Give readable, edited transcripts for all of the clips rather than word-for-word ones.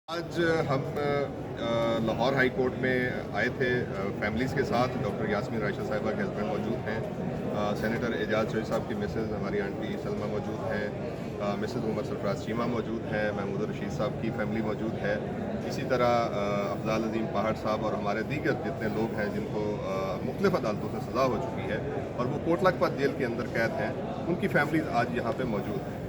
आज हम Lahore high court में आए थे फैमिलीज़ के साथ। डॉक्टर यास्मीन राशिद साहिबा के हस्बैंड मौजूद हैं, सेनेटर एजाज चौधरी साहब की मिसेज़ हमारी आंटी सलमा मौजूद हैं, मिसेज़ उमर सरफराज चीमा मौजूद हैं, महमूद रशीद साहब की फैमिली मौजूद है। इसी तरह अफजाल अजीम पहाड़ साहब और हमारे दीगर जितने लोग हैं जिनको मुख्तलिफ़ अदालतों से सज़ा हो चुकी है और वो कोट लखपत जेल के अंदर कैद हैं, उनकी फैमिलीज़ आज यहाँ पर मौजूद हैं।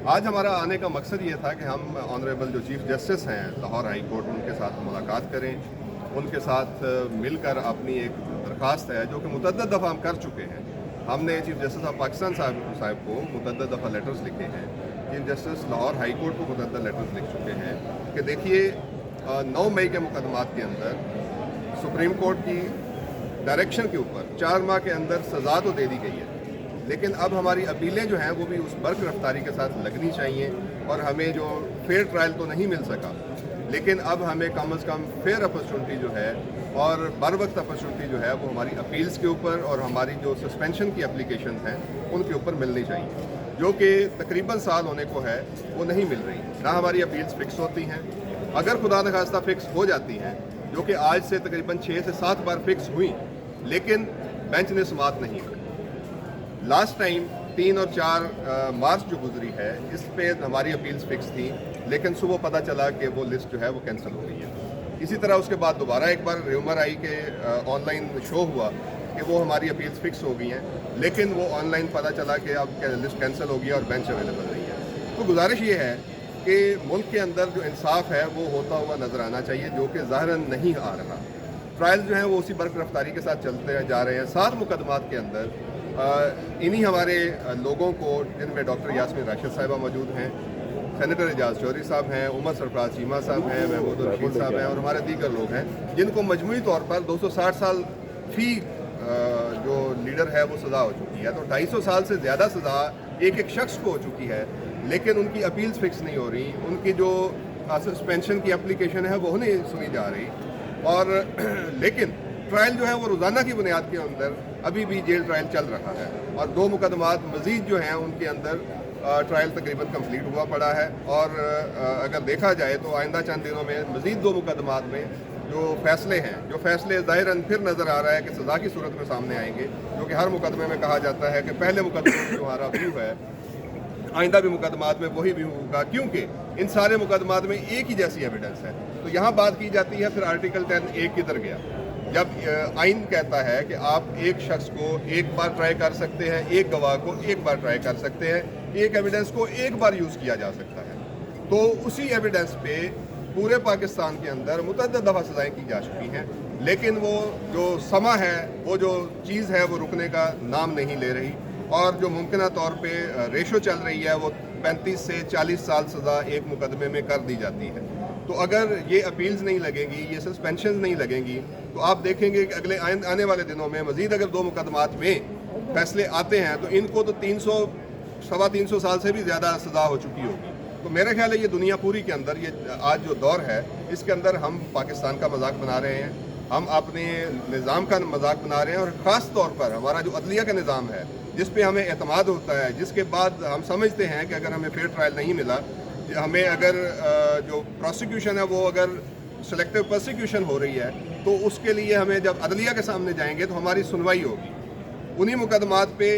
आज हमारा आने का मकसद ये था कि हम ऑनरेबल जो चीफ जस्टिस हैं लाहौर हाई कोर्ट, उनके साथ मुलाकात करें, उनके साथ मिलकर अपनी एक दरख्वास्त है जो कि मुतअद्दिद दफ़ा हम कर चुके हैं। हमने चीफ जस्टिस ऑफ पाकिस्तान साहब को मुतअद्दिद दफ़ा लेटर्स लिखे हैं, chief justice Lahore high court को मुतअद्दिद लेटर्स लिख चुके हैं कि देखिए 9 मई के मुकदमात के अंदर सुप्रीम कोर्ट की डायरेक्शन के ऊपर 4 माह के अंदर सज़ा तो दे दी गई है, लेकिन अब हमारी अपीलें जो हैं वो भी उस बर्क रफ्तारी के साथ लगनी चाहिए। और हमें जो फेयर ट्रायल तो नहीं मिल सका, लेकिन अब हमें कम अज़ कम फेयर अपॉर्चुनिटी जो है और बर वक्त अपॉर्चुनिटी जो है वो हमारी अपील्स के ऊपर और हमारी जो सस्पेंशन की एप्लीकेशन हैं उनके ऊपर मिलनी चाहिए, जो कि तकरीबन साल होने को है वो नहीं मिल रही। ना हमारी अपील्स फिक्स होती हैं, अगर खुदा न खास्ता फिक्स हो जाती हैं, जो कि आज से तकरीबन 6 से 7 बार फिक्स हुई, लेकिन बेंच ने समाअत नहीं की। लास्ट टाइम 3 और 4 मार्च जो गुजरी है, इस पे हमारी अपील्स फिक्स थी, लेकिन सुबह पता चला कि वो लिस्ट जो है वो कैंसिल हो गई है। इसी तरह उसके बाद दोबारा एक बार र्यूमर आई कि ऑनलाइन शो हुआ कि वो हमारी अपील्स फिक्स हो गई हैं, लेकिन वो ऑनलाइन पता चला कि अब लिस्ट कैंसिल हो गई और बेंच अवेलेबल नहीं है। तो गुजारिश ये है कि मुल्क के अंदर जो इंसाफ है वो होता हुआ नज़र आना चाहिए, जो कि ज़ाहिरन नहीं आ रहा। ट्रायल जो है वो उसी बर्क रफ्तारी के साथ चलते जा रहे हैं। 7 मुकदमात के अंदर इन्हीं हमारे लोगों को, जिनमें डॉक्टर यास्मीन राशिद साहिबा मौजूद हैं, सेनेटर एजाज चौधरी साहब हैं, उमर सरफराज चीमा साहब हैं, महमूद रशीद साहब हैं और हमारे दीगर लोग हैं, जिनको मजमूई तौर पर 260 साल फी जो लीडर है वो सज़ा हो चुकी है। तो 250 साल से ज़्यादा सज़ा एक एक शख्स को हो चुकी है, लेकिन उनकी अपील्स फिक्स नहीं हो रही, उनकी जो सस्पेंशन की एप्लीकेशन है वो नहीं सुनी जा रही। और लेकिन ट्रायल जो है वो रोज़ाना की बुनियाद के अंदर अभी भी जेल ट्रायल चल रहा है और 2 मुकदमात मज़ीद जो हैं उनके अंदर ट्रायल तकरीबन कंप्लीट हुआ पड़ा है। और अगर देखा जाए तो आइंदा चंद दिनों में मज़ीद 2 मुकदमात में जो फैसले हैं, जो फैसले ज़ाहिरन फिर नज़र आ रहा है कि सज़ा की सूरत में सामने आएंगे, जो कि हर मुकदमे में कहा जाता है कि पहले मुकदमे में जो हमारा व्यू है आइंदा भी मुकदमात में वही भी होगा, क्योंकि इन सारे मुकदमात में एक ही जैसी एविडेंस है। तो यहाँ बात की जाती है फिर आर्टिकल 10 एक किधर गया, जब आइन कहता है कि आप एक शख्स को एक बार ट्राई कर सकते हैं, एक गवाह को एक बार ट्राई कर सकते हैं, एक एविडेंस को एक बार यूज़ किया जा सकता है। तो उसी एविडेंस पे पूरे पाकिस्तान के अंदर मुतअद्दिद दफ़ा सज़ाएँ की जा चुकी हैं, लेकिन वो जो समा है, वो जो चीज़ है वो रुकने का नाम नहीं ले रही और जो मुमकिन तौर पे रेशो चल रही है वो 35 से 40 साल सज़ा एक मुकदमे में कर दी जाती है। तो अगर ये अपील्स नहीं लगेंगी, ये सस्पेंशन नहीं लगेंगी, तो आप देखेंगे कि अगले आने वाले दिनों में मज़ीद अगर 2 मुकदमात में फैसले आते हैं तो इनको तो 300 सवा 300 साल से भी ज़्यादा सज़ा हो चुकी होगी। तो मेरा ख्याल है ये दुनिया पूरी के अंदर ये आज जो दौर है, इसके अंदर हम पाकिस्तान का मजाक बना रहे हैं, हम अपने निज़ाम का मजाक बना रहे हैं और ख़ास तौर पर हमारा जो अदलिया का निज़ाम है, जिस पे हमें एतमाद होता है, जिसके बाद हम समझते हैं कि अगर हमें फेयर ट्रायल नहीं मिला, हमें अगर जो प्रोसिक्यूशन है वो अगर सेलेक्टिव प्रोसिक्यूशन हो रही है, तो उसके लिए हमें जब अदलिया के सामने जाएंगे तो हमारी सुनवाई होगी। उन्हीं मुकदमात पे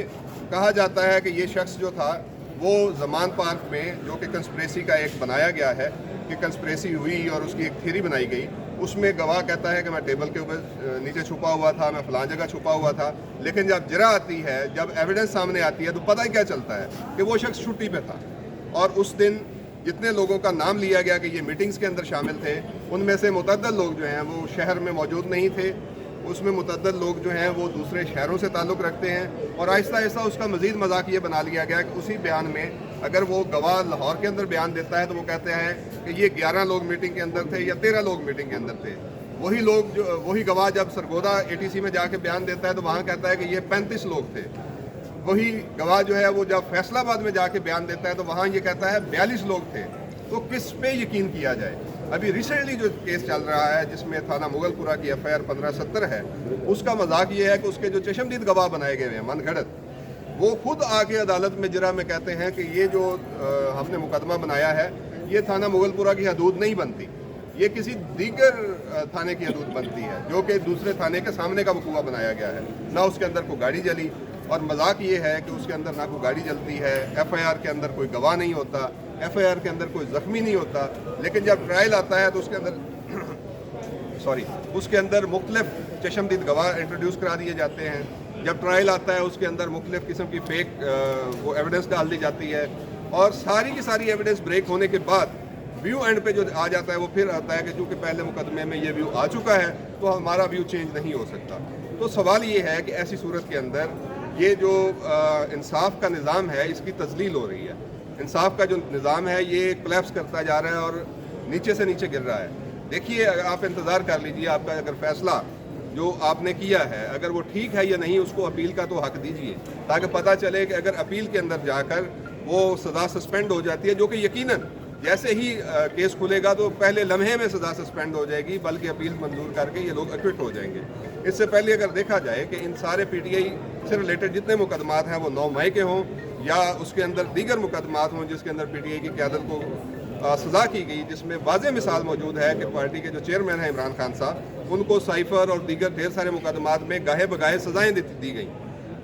कहा जाता है कि ये शख्स जो था वो ज़मान पार्क में, जो कि कंस्पिरेसी का एक बनाया गया है कि कंस्पिरेसी हुई और उसकी एक थ्योरी बनाई गई, उसमें गवाह कहता है कि मैं टेबल के ऊपर नीचे छुपा हुआ था, मैं फलां जगह छुपा हुआ था, लेकिन जब जरा आती है, जब एविडेंस सामने आती है तो पता ही क्या चलता है कि वो शख्स छुट्टी पे था। और उस दिन जितने लोगों का नाम लिया गया कि ये मीटिंग्स के अंदर शामिल थे, उनमें से मुतअद्दिद लोग जो हैं वो शहर में मौजूद नहीं थे, उसमें मुतअद्दिद लोग जो हैं वो दूसरे शहरों से ताल्लुक़ रखते हैं। और आहिस्ता आहिस्ता उसका मज़ीद मजाक ये बना लिया गया कि उसी बयान में अगर वो गवाह लाहौर के अंदर बयान देता है तो वो कहते हैं कि ये 11 लोग मीटिंग के अंदर थे या 13 लोग मीटिंग के अंदर थे। वही गवाह जब सरगोदा ATC में जाके बयान देता है तो वहाँ कहता है कि ये 35 लोग थे। वही गवाह जो है वो जब फैसलाबाद में जाके बयान देता है तो वहाँ ये कहता है 42 लोग थे। तो किस पे यकीन किया जाए? अभी रिसेंटली जो केस चल रहा है जिसमें थाना मुगलपुरा की FIR 1570 है, उसका मजाक ये है कि उसके जो चशमदीद गवाह बनाए गए हैं मनगढ़ंत, वो खुद आके अदालत में जरा में कहते हैं कि ये जो हमने मुकदमा बनाया है ये थाना मुगलपुरा की हदूद नहीं बनती। یہ کسی دیگر تھانے کی حدود بنتی ہے جو کہ دوسرے تھانے کے سامنے کا وقوع بنایا گیا ہے. نہ اس کے اندر کوئی گاڑی جلی، اور مذاق یہ ہے کہ اس کے اندر نہ کوئی گاڑی جلتی ہے، ایف آئی آر کے اندر کوئی گواہ نہیں ہوتا، ایف آئی آر کے اندر کوئی زخمی نہیں ہوتا، لیکن جب ٹرائل آتا ہے تو اس کے اندر مختلف چشمدید گواہ انٹروڈیوس کرا دیے جاتے ہیں. جب ٹرائل آتا ہے اس کے اندر مختلف قسم کی فیک وہ ایویڈنس ڈال دی جاتی ہے، اور ساری کی ساری ایویڈنس بریک ہونے کے بعد ویو اینڈ پہ جو آ جاتا ہے وہ پھر آتا ہے کہ چونکہ پہلے مقدمے میں یہ ویو آ چکا ہے تو ہمارا ویو چینج نہیں ہو سکتا. تو سوال یہ ہے کہ ایسی صورت کے اندر یہ جو انصاف کا نظام ہے اس کی تذلیل ہو رہی ہے. انصاف کا جو نظام ہے یہ کولیپس کرتا جا رہا ہے اور نیچے سے نیچے گر رہا ہے. دیکھیے، آپ انتظار کر لیجئے، آپ کا اگر فیصلہ جو آپ نے کیا ہے اگر وہ ٹھیک ہے یا نہیں، اس کو اپیل کا تو حق دیجئے، تاکہ پتہ چلے کہ اگر اپیل کے اندر جا کر وہ سزا سسپینڈ ہو جاتی ہے، جو کہ یقیناً جیسے ہی کیس کھلے گا تو پہلے لمحے میں سزا سسپینڈ ہو جائے گی، بلکہ اپیل منظور کر کے یہ لوگ ایکوٹ ہو جائیں گے. اس سے پہلے اگر دیکھا جائے کہ ان سارے پی ٹی آئی سے ریلیٹڈ جتنے مقدمات ہیں وہ 9 مئی کے ہوں یا اس کے اندر دیگر مقدمات ہوں جس کے اندر پی ٹی آئی کی قیادت کو سزا کی گئی، جس میں واضح مثال موجود ہے کہ پارٹی کے جو چیئرمین ہیں عمران خان صاحب، ان کو سائفر اور دیگر ڈھیر سارے مقدمات میں گاہے بگاہے سزائیں دی گئیں.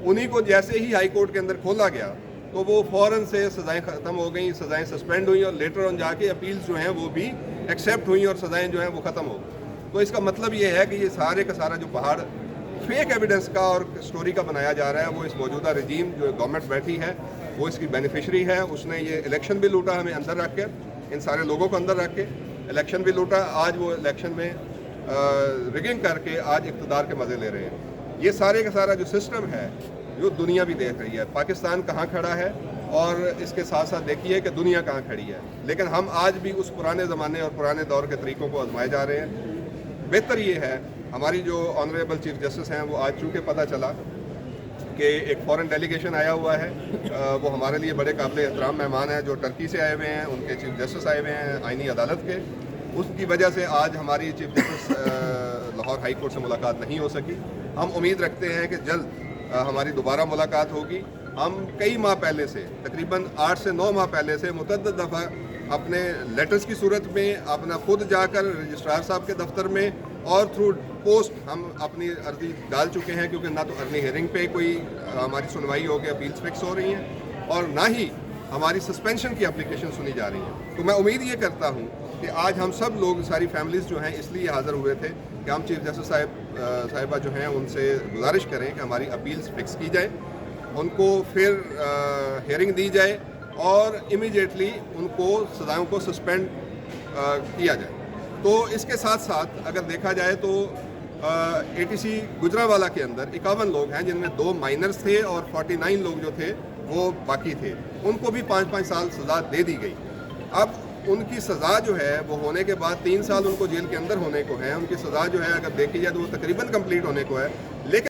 انہی کو جیسے ہی ہائی کورٹ کے اندر کھولا گیا تو وہ فوراً سے سزائیں ختم ہو گئیں، سزائیں سسپینڈ ہوئیں، اور لیٹر آن جا کے اپیلز جو ہیں وہ بھی ایکسیپٹ ہوئیں اور سزائیں جو ہیں وہ ختم ہو گئیں. تو اس کا مطلب یہ ہے کہ یہ سارے کا سارا جو پہاڑ فیک ایویڈنس کا اور سٹوری کا بنایا جا رہا ہے وہ اس موجودہ رجیم جو گورنمنٹ بیٹھی ہے وہ اس کی بینیفیشری ہے. اس نے یہ الیکشن بھی لوٹا ہمیں اندر رکھ کے، ان سارے لوگوں کو اندر رکھ کے الیکشن بھی لوٹا. آج وہ الیکشن میں رگنگ کر کے آج اقتدار کے مزے لے رہے ہیں. یہ سارے کا سارا جو سسٹم ہے جو دنیا بھی دیکھ رہی ہے. پاکستان کہاں کھڑا ہے اور اس کے ساتھ ساتھ دیکھیے کہ دنیا کہاں کھڑی ہے. لیکن ہم آج بھی اس پرانے زمانے اور پرانے دور کے طریقوں کو آزمائے جا رہے ہیں. بہتر یہ ہے، ہماری جو آنریبل چیف جسٹس ہیں وہ آج چونکہ پتہ چلا کہ ایک فورن ڈیلیگیشن آیا ہوا ہے، وہ ہمارے لیے بڑے قابل احترام مہمان ہیں جو ٹرکی سے آئے ہوئے ہیں، ان کے چیف جسٹس آئے ہوئے ہیں آئینی عدالت کے. اس کی وجہ سے آج ہماری chief justice Lahore high court سے ملاقات نہیں ہو سکی. ہم امید رکھتے ہیں کہ جلد ہماری دوبارہ ملاقات ہوگی. ہم کئی ماہ پہلے سے، تقریباً 8 سے 9 ماہ پہلے سے متعدد دفعہ اپنے لیٹرز کی صورت میں اپنا خود جا کر رجسٹرار صاحب کے دفتر میں اور تھرو پوسٹ ہم اپنی عرضی ڈال چکے ہیں، کیونکہ نہ تو ارلی ہیئرنگ پہ کوئی ہماری سنوائی ہو کے اپیلس فکس ہو رہی ہیں اور نہ ہی ہماری سسپینشن کی اپلیکیشن سنی جا رہی ہیں. تو میں امید یہ کرتا ہوں کہ آج ہم سب لوگ، ساری فیملیز جو ہیں اس لیے حاضر ہوئے تھے کہ ہم چیف جسٹس صاحبہ جو ہیں ان سے گزارش کریں کہ ہماری اپیلس فکس کی جائیں، ان کو پھر ہیئرنگ دی جائے اور امیڈیٹلی ان کو سزاؤں کو سسپینڈ کیا جائے. تو اس کے ساتھ ساتھ اگر دیکھا جائے تو اے ٹی سی گجرانوالہ کے اندر 51 لوگ ہیں جن میں 2 مائنرز تھے اور 49 لوگ جو تھے وہ باقی تھے. ان کو بھی 5-5 سال سزا دے دی گئی. اب ان کی سزا جو ہے وہ ہونے کے بعد 3 سال ان کو جیل کے اندر ہونے کو ہے. ان کی سزا جو ہے اگر دیکھی جائے تو وہ تقریباً کمپلیٹ ہونے کو ہے. لیکن